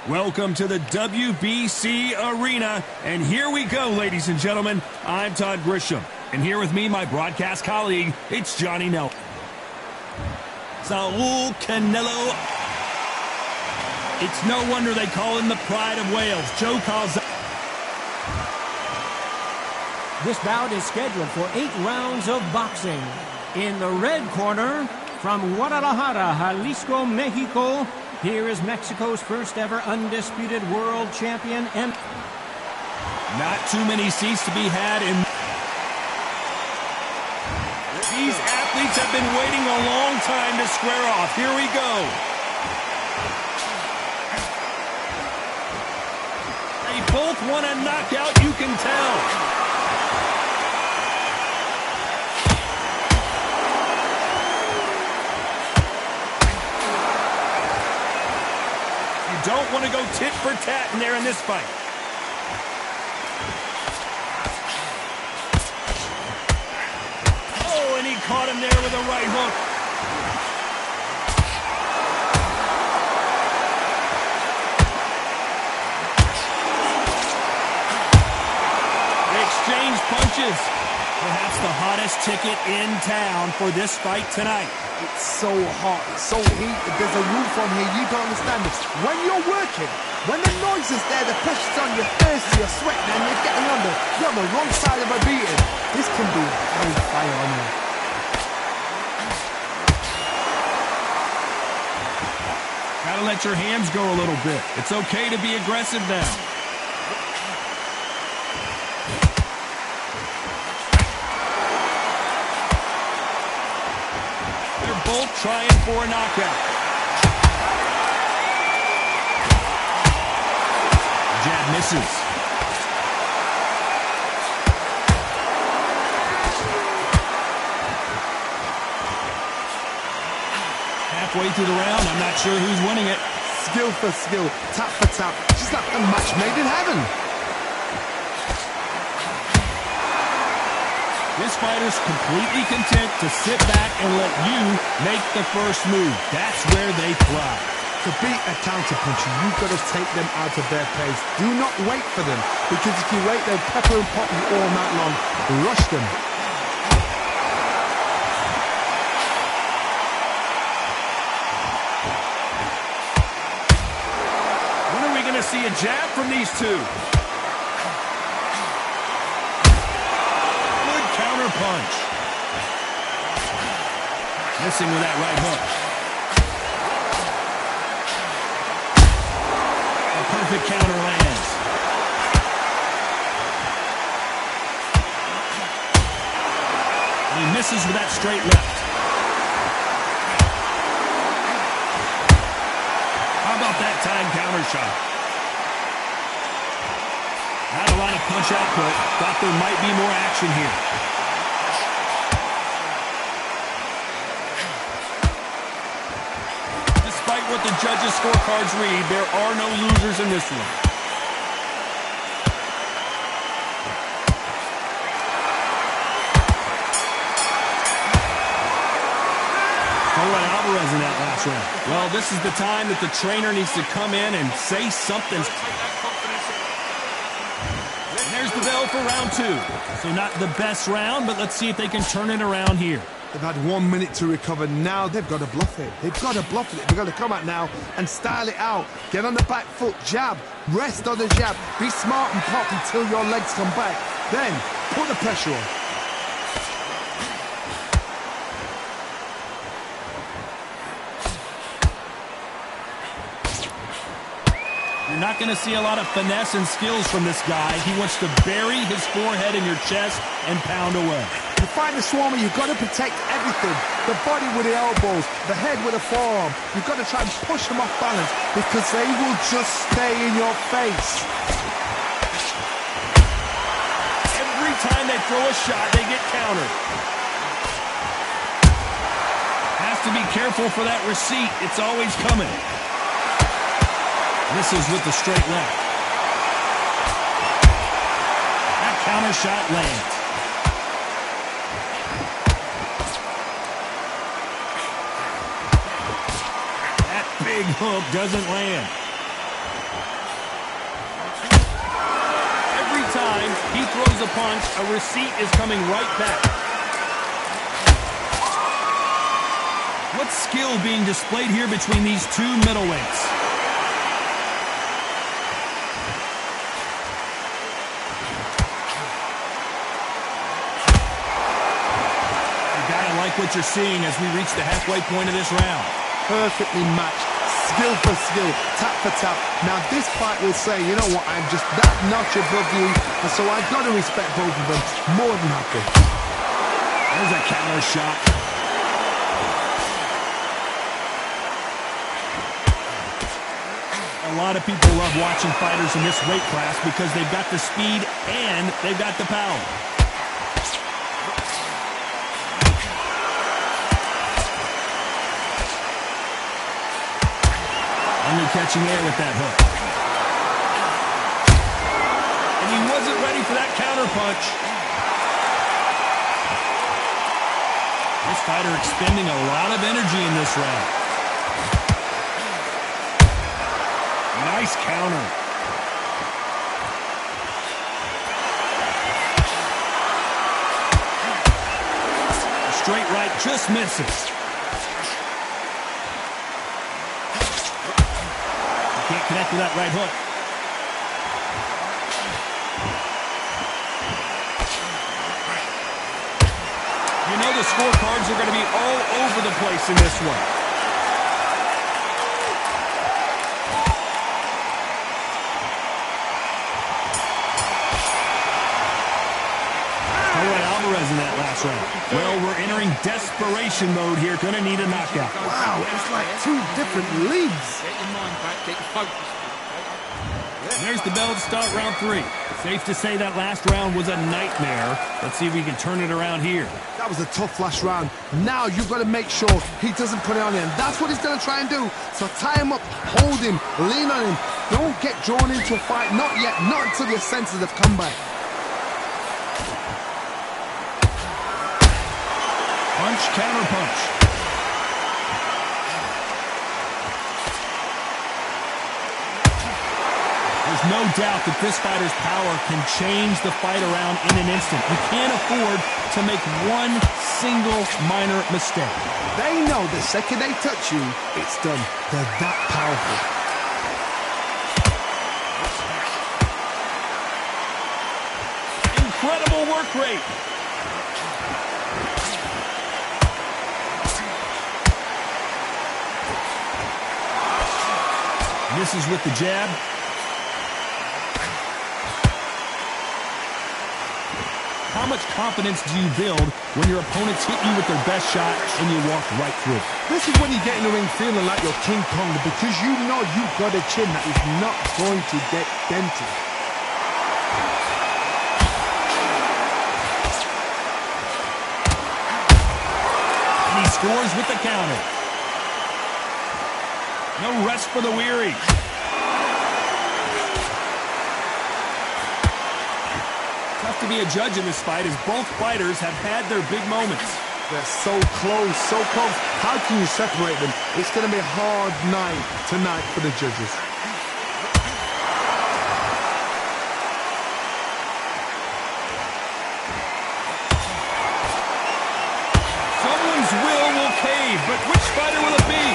Welcome to the WBC Arena, and here we go, ladies and gentlemen. I'm Todd Grisham, and here with me, my broadcast colleague, it's Johnny Nelson. Saul Canelo. It's no wonder they call him the Pride of Wales. Joe calls. This bout is scheduled for 8 rounds of boxing. In the red corner, from Guadalajara, Jalisco, Mexico, here is Mexico's first ever undisputed world champion and not too many seats to be had in. These athletes have been waiting a long time to square off. Here we go. They both want a knockout, you can tell. Don't want to go tit for tat in there in this fight. Oh, and he caught him there with a right hook. They exchange punches. Perhaps the hottest ticket in town for this fight tonight. It's so hot, so heated, there's a roof on here, you don't understand this. When you're working, when the noise is there, the pressure's on, you're thirsty, you're sweating, and you're getting you're on the wrong side of a beating. This can be very fire on you. Gotta let your hands go a little bit. It's okay to be aggressive now. Both trying for a knockout. Jab misses. Halfway through the round, I'm not sure who's winning it. Skill for skill, tap for tap, just like a match made in heaven. This fighter's completely content to sit back and let you make the first move. That's where they thrive. To beat a counterpuncher, you've got to take them out of their pace. Do not wait for them, because if you wait, they'll pepper and pop you all night long. Rush them. When are we going to see a jab from these two? Punch. Missing with that right hook. A perfect counter lands. And he misses with that straight left. How about that time counter shot? Not a lot of punch output. Thought there might be more action here. What the judges' scorecards read, there are no losers in this one. Alvarez in that last round. Well, this is the time that the trainer needs to come in and say something. And there's the bell for round 2. So not the best round, but let's see if they can turn it around here. They've had 1 minute to recover. Now they've got to bluff it. They've got to bluff it. They've got to come out now and style it out. Get on the back foot, jab, rest on the jab. Be smart and pop until your legs come back. Then put the pressure on. You're not going to see a lot of finesse and skills from this guy. He wants to bury his forehead in your chest and pound away. To fight the Swarmer, you've got to protect everything. The body with the elbows, the head with the forearm. You've got to try and push them off balance because they will just stay in your face. Every time they throw a shot, they get countered. Has to be careful for that receipt. It's always coming. Misses with the straight left. That counter shot lands. That big hook doesn't land. throws a punch, a receipt is coming right back. What skill being displayed here between these two middleweights? You gotta like what you're seeing as we reach the halfway point of this round. Perfectly matched, skill for skill, tap for tap. Now this fight will say, you know what, I'm just that notch above you, and so I've got to respect both of them more than happy. There's a counter shot. A lot of people love watching fighters in this weight class because they've got the speed and they've got the power. Only catching air with that hook. And he wasn't ready for that counter punch. This fighter expending a lot of energy in this round. Nice counter. A straight right just misses. Can't connect with that right hook. You know the scorecards are going to be all over the place in this one. Alvarez in that last round. Well, we're entering desperation mode here. Gonna need a knockout. Wow, it's like two different leagues. Get your mind back, get your focus. There's the bell to start round 3. Safe to say that last round was a nightmare. Let's see if we can turn it around here. That was a tough last round. Now you've got to make sure he doesn't put it on him. That's what he's going to try and do. So tie him up, hold him, lean on him. Don't get drawn into a fight. Not yet. Not until your senses have come back. Punch, counter punch. There's no doubt that this fighter's power can change the fight around in an instant. You can't afford to make one single minor mistake. They know the second they touch you, it's done. They're that powerful. Incredible work rate. Misses with the jab. How much confidence do you build when your opponents hit you with their best shot and you walk right through? This is when you get in the ring feeling like you're King Kong because you know you've got a chin that is not going to get dented. And he scores with the counter. No rest for the weary. Tough to be a judge in this fight as both fighters have had their big moments. They're so close, so close. How can you separate them? It's going to be a hard night tonight for the judges. Someone's will cave, but which fighter will it be?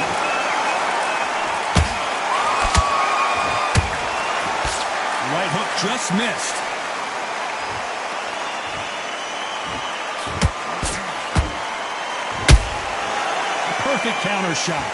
Right hook just missed. Perfect counter shot.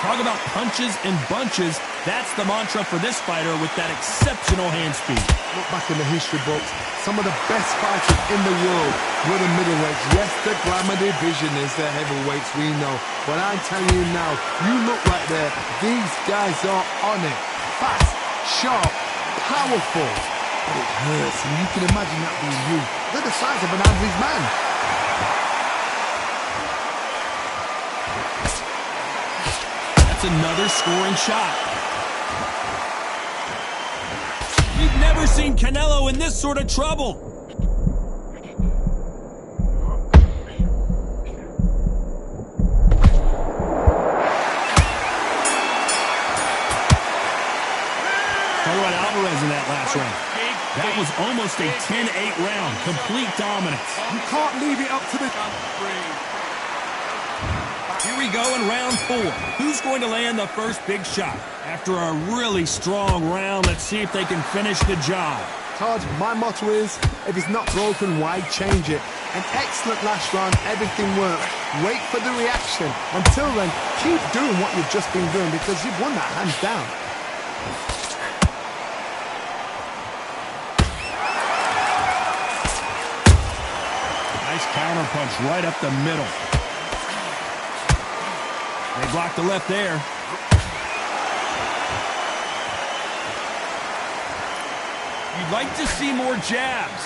Talk about punches and bunches. That's the mantra for this fighter with that exceptional hand speed. Look back in the history books. Some of the best fighters in the world were the middleweights. Yes, the glamour division is the heavyweights, we know. But I'm telling you now, you look right there. These guys are on it. Fast, sharp, powerful. But it hurts, and you can imagine that being you. They're the size of an average man. Another scoring shot. You've never seen Canelo in this sort of trouble. Alvarez Alvarez in that last round. That was almost a 10-8 round. Complete dominance. You can't leave it up to the... Here we go in round 4. Who's going to land the first big shot? After a really strong round, let's see if they can finish the job. Todd, my motto is, if it's not broken, why change it? An excellent last round, everything worked. Wait for the reaction. Until then, keep doing what you've just been doing because you've won that hands down. Nice counter punch right up the middle. They blocked the left there. You'd like to see more jabs.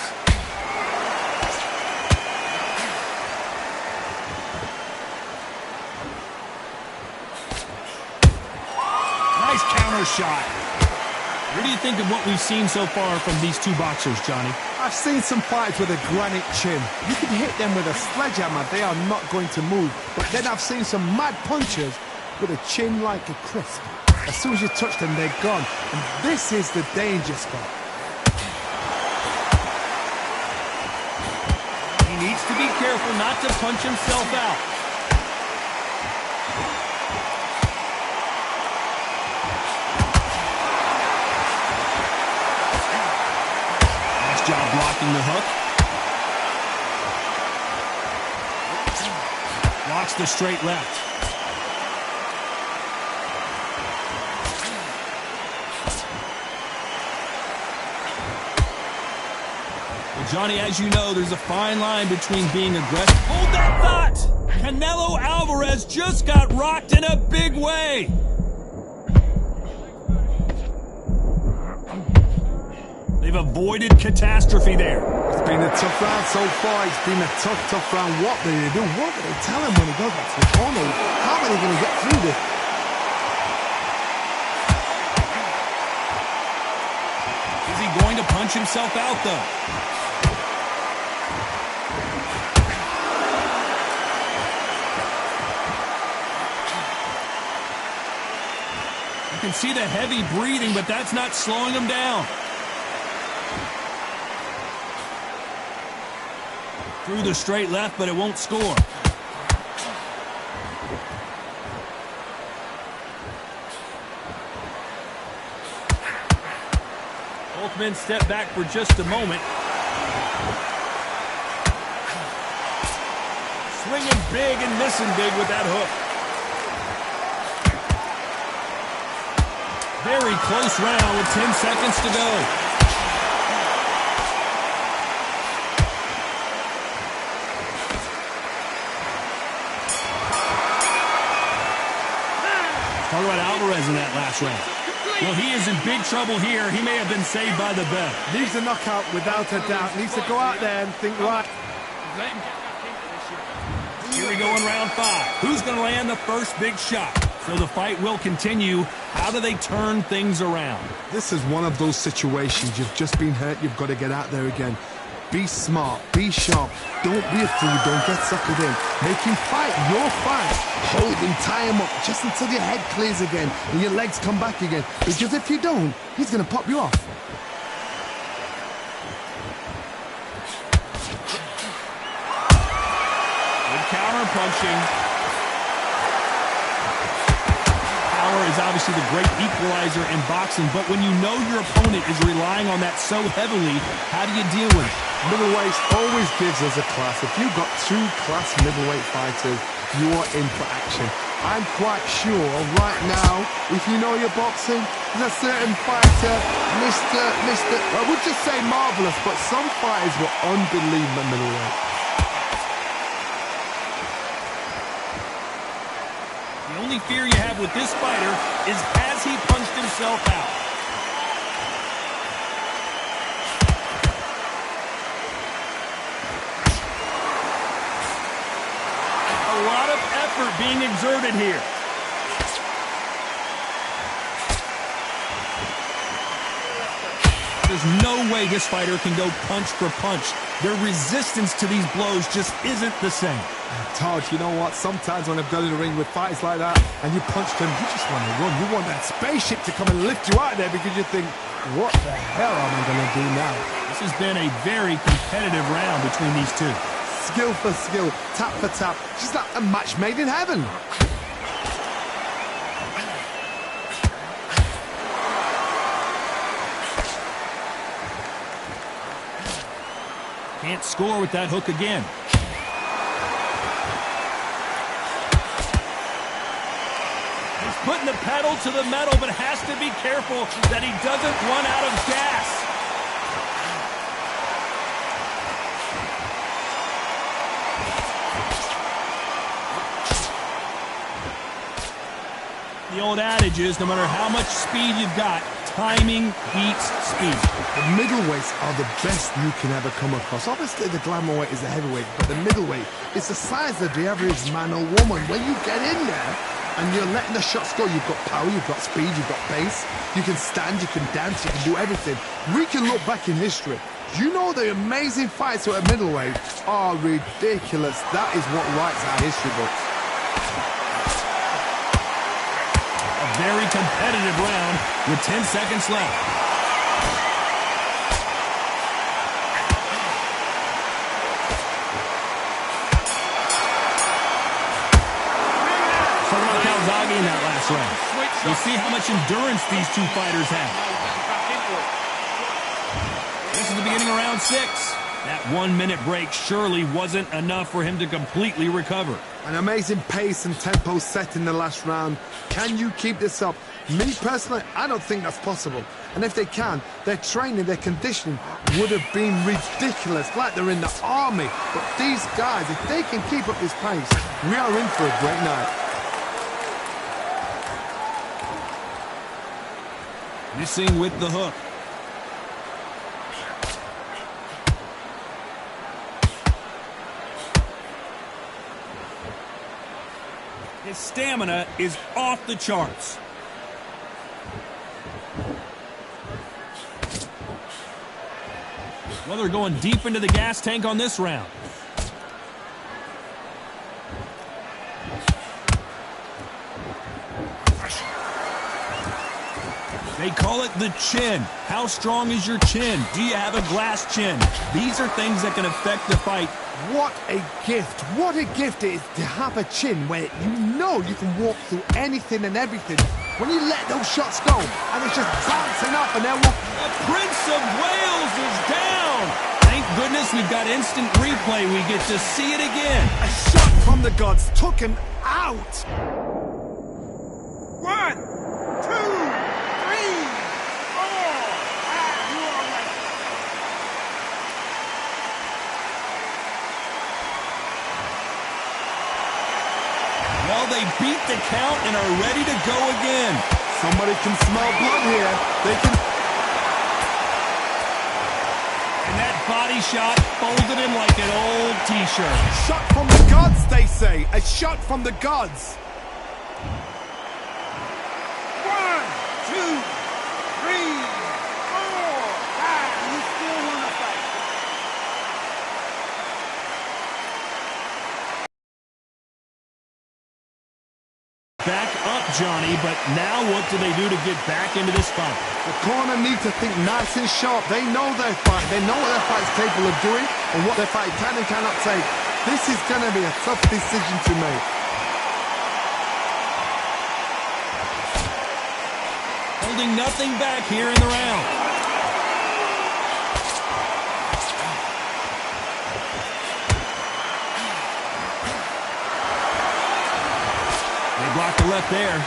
Nice counter shot. What do you think of what we've seen so far from these two boxers, Johnny? I've seen some fights with a granite chin. You can hit them with a sledgehammer, they are not going to move. But then I've seen some mad punchers with a chin like a crisp. As soon as you touch them, they're gone. And this is the danger spot. He needs to be careful not to punch himself out. Nice job blocking the hook. Blocks the straight left. Johnny, as you know, there's a fine line between being aggressive. Hold that thought! Canelo Alvarez just got rocked in a big way. They've avoided catastrophe there. It's been a tough round so far. It's been a tough round. What do they do? What do they tell him when he goes back to the corner? How are they going to get through this? Is he going to punch himself out, though? You can see the heavy breathing, but that's not slowing him down. Through the straight left, but it won't score. Both men step back for just a moment. Swinging big and missing big with that hook. Very close round with 10 seconds to go. Talk about Alvarez in that last round. Well, he is in big trouble here. He may have been saved by the bell. Needs a knockout without a doubt. Needs to go out there and think right. Here we go in round 5. Who's going to land the first big shot? So the fight will continue. How do they turn things around? This is one of those situations. You've just been hurt. You've got to get out there again. Be smart. Be sharp. Don't be a fool. Don't get suckered in. Make him fight your fight. Hold him. Tie him up just until your head clears again and your legs come back again. Because if you don't, he's going to pop you off. Good counter punching. Power is obviously the great equalizer in boxing, but when you know your opponent is relying on that so heavily, how do you deal with it? Middleweight always gives us a class. If you've got 2 class middleweight fighters, you are in for action. I'm quite sure right now, if you know your boxing, there's a certain fighter, I would just say marvelous, but some fighters were unbelievable middleweight. The only fear you have with this fighter is has he punched himself out? A lot of effort being exerted here. There's no way this fighter can go punch for punch. Their resistance to these blows just isn't the same. Todd, you know what? Sometimes when I've got in the ring with fighters like that and you punch them, you just want to run. You want that spaceship to come and lift you out of there because you think, What the hell am I going to do now? This has been a very competitive round between these two. Skill for skill, tap for tap. She's like a match made in heaven. Can't score with that hook again. He's putting the pedal to the metal, but has to be careful that he doesn't run out of gas. The old adage is, no matter how much speed you've got, timing beats speed. The middleweights are the best you can ever come across. Obviously, the glamour weight is the heavyweight, but the middleweight is the size of the average man or woman. When you get in there and you're letting the shots go, you've got power, you've got speed, you've got pace. You can stand, you can dance, you can do everything. We can look back in history. You know the amazing fights at middleweight are ridiculous. That is what writes our history books. Very competitive round with 10 seconds left. Talking about Calzaghe in that last round. You'll see how much endurance these two fighters have. This is the beginning of round 6. That 1-minute break surely wasn't enough for him to completely recover. An amazing pace and tempo set in the last round. Can you keep this up? Me personally, I don't think that's possible. And if they can, their training, their conditioning would have been ridiculous, like they're in the army. But these guys, if they can keep up this pace, we are in for a great night. Missing with the hook. His stamina is off the charts. Well, they're going deep into the gas tank on this round. They call it the chin. How strong is your chin? Do you have a glass chin? These are things that can affect the fight. What a gift. What a gift it is to have a chin where you know you can walk through anything and everything. When you let those shots go and it's just bouncing up and they're walking. The Prince of Wales is down. Thank goodness we've got instant replay. We get to see it again. A shot from the gods took him out. 1, 2, 3, 4. You are right. Well, they beat the count and are ready to go again. Somebody can smell blood here. They can. And that body shot folded him like an old t-shirt. Shot from the gods, they say. A shot from the gods. 1, 2, 3, 4. You still want to fight. Back up, Johnny, but now what do they do to get back into this fight? The corner need to think nice and sharp. They know their fight. They know what their fight's capable of doing and what their fight can and cannot take. This is going to be a tough decision to make. Holding nothing back here in the round. They block the left there.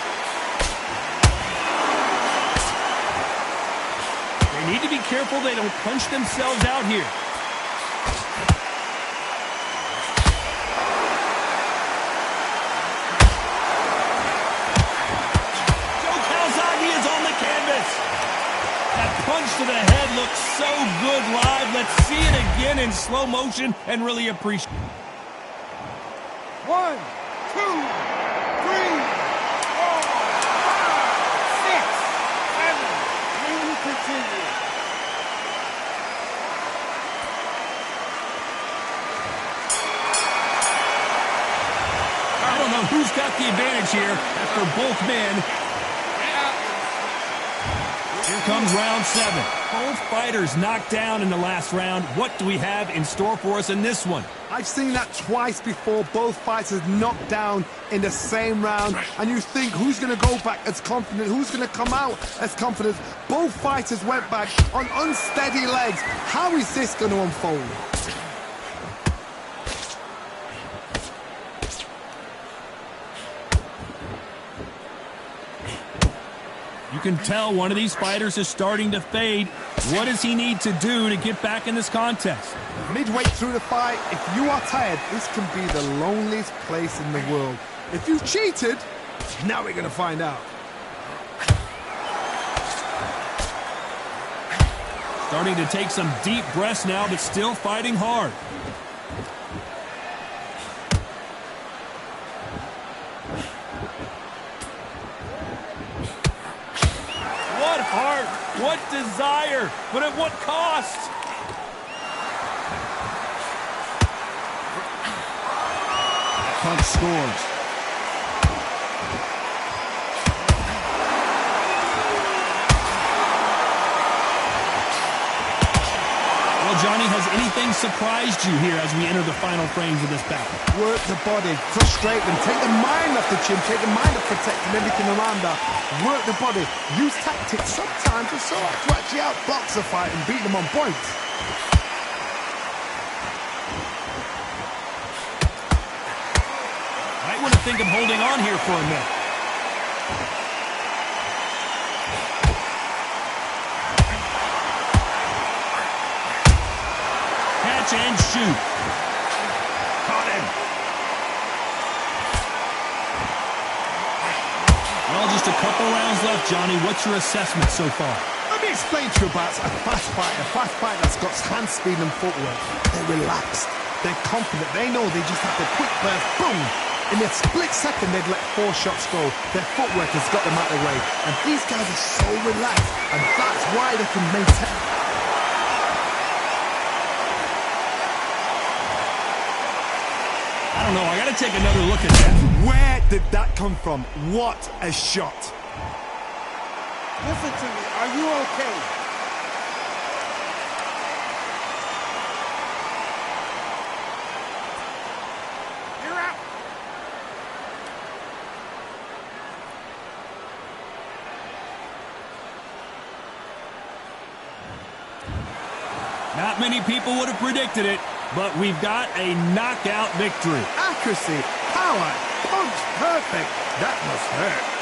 They need to be careful they don't punch themselves out here. Punch to the head looks so good live. Let's see it again in slow motion and really appreciate it. 1, 2, 3, 4, 5, 6, 7. May we continue? I don't know who's got the advantage here after both men. Here comes round 7. Both fighters knocked down in the last round. What do we have in store for us in this one? I've seen that twice before. Both fighters knocked down in the same round. And you think, who's going to go back as confident? Who's going to come out as confident? Both fighters went back on unsteady legs. How is this going to unfold? You can tell one of these fighters is starting to fade. What does he need to do to get back in this contest? Midway through the fight, if you are tired, this can be the loneliest place in the world. If you've cheated, now we're going to find out. Starting to take some deep breaths now, but still fighting hard. What heart, what desire, but at what cost? Punch scores. Well, Johnny, has anything surprised you here as we enter the final frames of this battle? Work the body, frustrate them, take the mind off the chin, take the mind off protecting everything around that. Work the body, use tactics. Sometimes it's so hard to actually outbox a fight and beat them on points. Might want to think of holding on here for a minute. Catch and shoot. Caught him. Well, just a couple rounds left, Johnny. What's your assessment so far? Let me explain to you about a fast fighter that's got hand speed and footwork. They're relaxed, they're confident, they know they just have to quick burst, boom! In a split second, they'd let 4 shots go. Their footwork has got them out of the way. And these guys are so relaxed, and that's why they can maintain. I don't know. I got to take another look at that. Where did that come from? What a shot. Listen to me. Are you okay? You're out. Not many people would have predicted it, but we've got a knockout victory. Accuracy, power, punch, perfect. That must hurt.